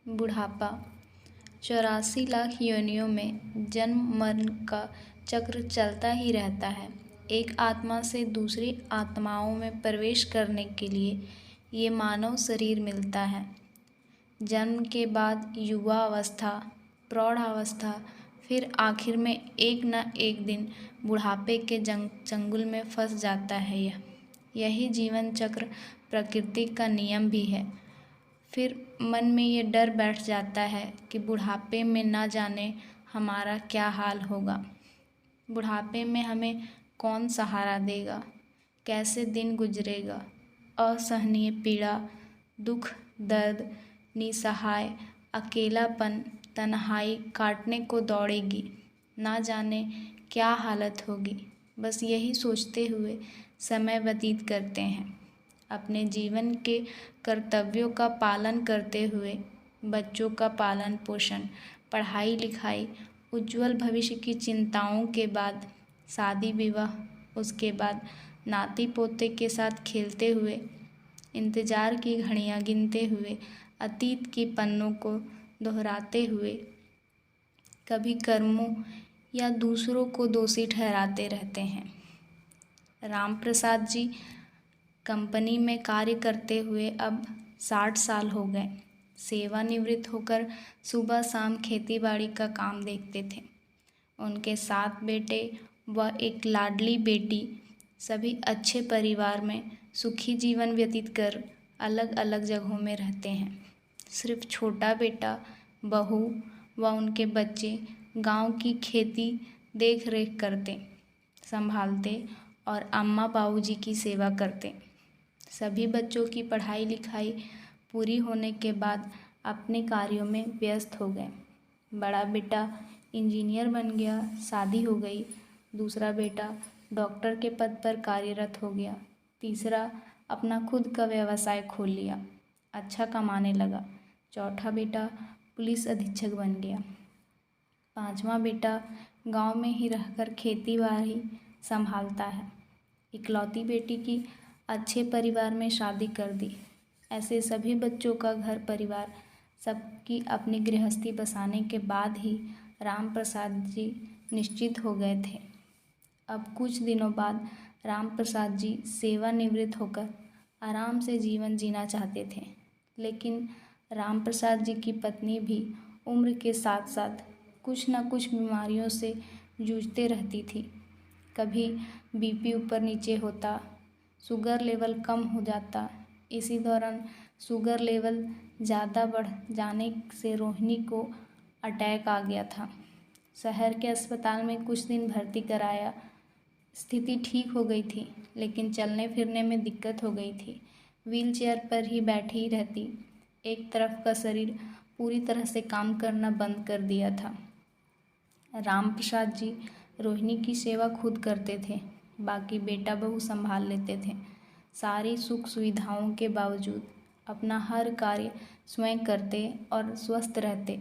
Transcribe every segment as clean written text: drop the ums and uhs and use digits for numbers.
बुढ़ापा 84 लाख योनियों में जन्म मरण का चक्र चलता ही रहता है। एक आत्मा से दूसरी आत्माओं में प्रवेश करने के लिए ये मानव शरीर मिलता है। जन्म के बाद युवा अवस्था, प्रौढ़ अवस्था, फिर आखिर में एक न एक दिन बुढ़ापे के चंगुल में फंस जाता है। यही जीवन चक्र प्रकृति का नियम भी है। फिर मन में ये डर बैठ जाता है कि बुढ़ापे में न जाने हमारा क्या हाल होगा। बुढ़ापे में हमें कौन सहारा देगा, कैसे दिन गुजरेगा। असहनीय पीड़ा, दुख, दर्द, निसहाय, अकेलापन, तन्हाई काटने को दौड़ेगी। ना जाने क्या हालत होगी। बस यही सोचते हुए समय व्यतीत करते हैं। अपने जीवन के कर्तव्यों का पालन करते हुए बच्चों का पालन पोषण, पढ़ाई लिखाई, उज्जवल भविष्य की चिंताओं के बाद शादी विवाह, उसके बाद नाती पोते के साथ खेलते हुए, इंतज़ार की घड़ियां गिनते हुए, अतीत के पन्नों को दोहराते हुए, कभी कर्मों या दूसरों को दोषी ठहराते रहते हैं। राम प्रसाद जी कंपनी में कार्य करते हुए अब 60 साल हो गए। सेवानिवृत्त होकर सुबह शाम खेतीबाड़ी का काम देखते थे। उनके 7 बेटे व एक लाडली बेटी, सभी अच्छे परिवार में सुखी जीवन व्यतीत कर अलग अलग जगहों में रहते हैं। सिर्फ छोटा बेटा, बहू व उनके बच्चे गांव की खेती देख रेख करते, संभालते और अम्मा बाबूजी की सेवा करते। सभी बच्चों की पढ़ाई लिखाई पूरी होने के बाद अपने कार्यों में व्यस्त हो गए। बड़ा बेटा इंजीनियर बन गया, शादी हो गई। दूसरा बेटा डॉक्टर के पद पर कार्यरत हो गया। तीसरा अपना खुद का व्यवसाय खोल लिया, अच्छा कमाने लगा। चौथा बेटा पुलिस अधीक्षक बन गया। पांचवा बेटा गांव में ही रहकर खेती बाड़ी संभालता है। इकलौती बेटी की अच्छे परिवार में शादी कर दी। ऐसे सभी बच्चों का घर परिवार सबकी अपनी गृहस्थी बसाने के बाद ही राम प्रसाद जी निश्चित हो गए थे। अब कुछ दिनों बाद राम प्रसाद जी सेवानिवृत्त होकर आराम से जीवन जीना चाहते थे। लेकिन राम प्रसाद जी की पत्नी भी उम्र के साथ साथ कुछ न कुछ बीमारियों से जूझते रहती थी। कभी बीपी ऊपर नीचे होता, शुगर लेवल कम हो जाता। इसी दौरान शुगर लेवल ज़्यादा बढ़ जाने से रोहिणी को अटैक आ गया था। शहर के अस्पताल में कुछ दिन भर्ती कराया। स्थिति ठीक हो गई थी, लेकिन चलने फिरने में दिक्कत हो गई थी। व्हीलचेयर पर ही बैठी रहती। एक तरफ का शरीर पूरी तरह से काम करना बंद कर दिया था। राम प्रसाद जी रोहिणी की सेवा खुद करते थे, बाकी बेटा बहू संभाल लेते थे। सारी सुख सुविधाओं के बावजूद अपना हर कार्य स्वयं करते और स्वस्थ रहते।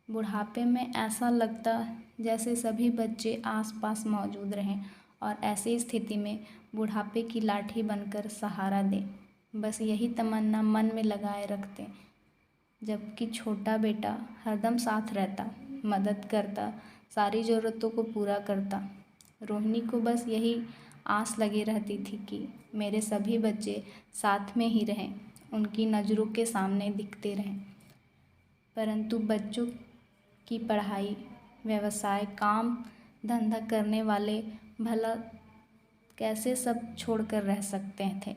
बुढ़ापे में ऐसा लगता जैसे सभी बच्चे आसपास मौजूद रहें और ऐसी स्थिति में बुढ़ापे की लाठी बनकर सहारा दें। बस यही तमन्ना मन में लगाए रखते, जबकि छोटा बेटा हरदम साथ रहता, मदद करता, सारी ज़रूरतों को पूरा करता। रोहिणी को बस यही आस लगी रहती थी कि मेरे सभी बच्चे साथ में ही रहें, उनकी नज़रों के सामने दिखते रहें। परंतु बच्चों की पढ़ाई, व्यवसाय, काम धंधा करने वाले भला कैसे सब छोड़कर रह सकते थे।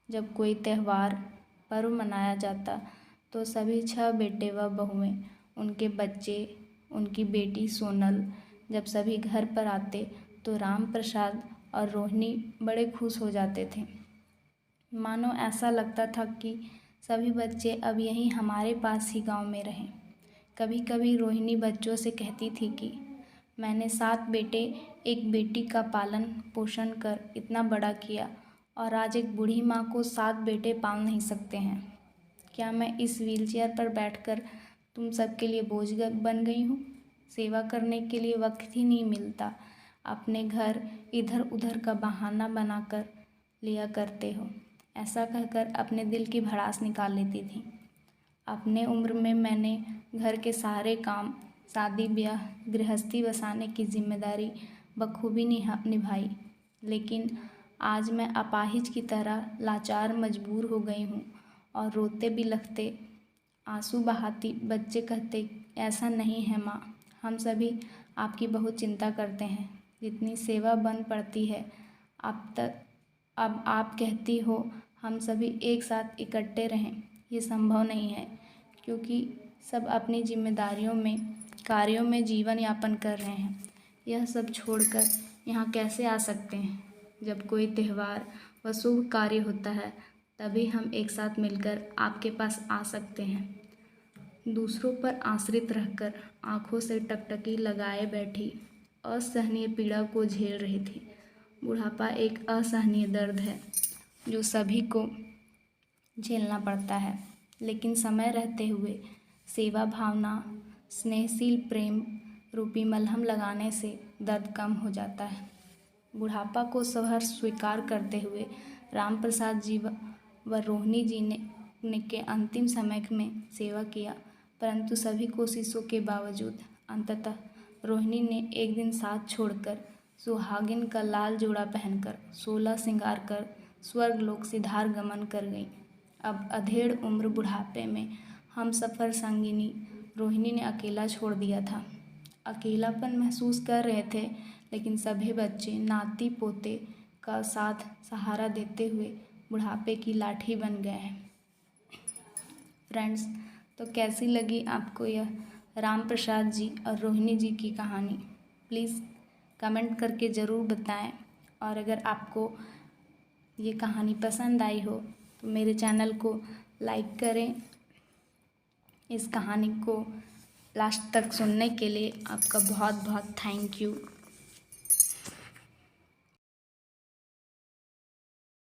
जब कोई त्यौहार पर्व मनाया जाता तो सभी 6 बेटे व बहुएं, उनके बच्चे, उनकी बेटी सोनल जब सभी घर पर आते तो राम प्रसाद और रोहिणी बड़े खुश हो जाते थे। मानो ऐसा लगता था कि सभी बच्चे अब यहीं हमारे पास ही गांव में रहें। कभी कभी रोहिणी बच्चों से कहती थी कि मैंने 7 बेटे एक बेटी का पालन पोषण कर इतना बड़ा किया और आज एक बूढ़ी माँ को 7 बेटे पाल नहीं सकते हैं। क्या मैं इस व्हीलचेयर पर बैठकर तुम सबके लिए बोझ बन गई हूँ? सेवा करने के लिए वक्त ही नहीं मिलता। अपने घर इधर उधर का बहाना बनाकर लिया करते हो। ऐसा कहकर अपने दिल की भड़ास निकाल लेती थी। अपने उम्र में मैंने घर के सारे काम, शादी ब्याह, गृहस्थी बसाने की जिम्मेदारी बखूबी निभाई, लेकिन आज मैं अपाहिज की तरह लाचार मजबूर हो गई हूँ और रोते बिलखते आंसू बहाती बच्चे कहते, ऐसा नहीं है माँ, हम सभी आपकी बहुत चिंता करते हैं, जितनी सेवा बन पड़ती है अब आप कहती हो हम सभी एक साथ इकट्ठे रहें, ये संभव नहीं है, क्योंकि सब अपनी जिम्मेदारियों में, कार्यों में जीवन यापन कर रहे हैं। यह सब छोड़कर यहाँ कैसे आ सकते हैं? जब कोई त्यौहार व शुभ कार्य होता है तभी हम एक साथ मिलकर आपके पास आ सकते हैं। दूसरों पर आश्रित रहकर आंखों से टकटकी लगाए बैठी असहनीय पीड़ा को झेल रही थी। बुढ़ापा एक असहनीय दर्द है जो सभी को झेलना पड़ता है, लेकिन समय रहते हुए सेवा भावना, स्नेहशील प्रेम रूपी मलहम लगाने से दर्द कम हो जाता है। बुढ़ापा को सहर्ष स्वीकार करते हुए राम प्रसाद जी व रोहिणी जी ने के अंतिम समय में सेवा किया, परंतु सभी कोशिशों के बावजूद अंततः रोहिणी ने एक दिन साथ छोड़कर सुहागिन का लाल जोड़ा पहनकर 16 श्रृंगार कर स्वर्गलोक सिधार गमन कर गई। अब अधेड़ उम्र बुढ़ापे में हम सफ़र संगिनी रोहिणी ने अकेला छोड़ दिया था। अकेलापन महसूस कर रहे थे, लेकिन सभी बच्चे नाती पोते का साथ सहारा देते हुए बुढ़ापे की लाठी बन गए हैं। फ्रेंड्स, तो कैसी लगी आपको यह राम प्रसाद जी और रोहिणी जी की कहानी? प्लीज़ कमेंट करके ज़रूर बताएं, और अगर आपको ये कहानी पसंद आई हो तो मेरे चैनल को लाइक करें। इस कहानी को लास्ट तक सुनने के लिए आपका बहुत बहुत थैंक यू।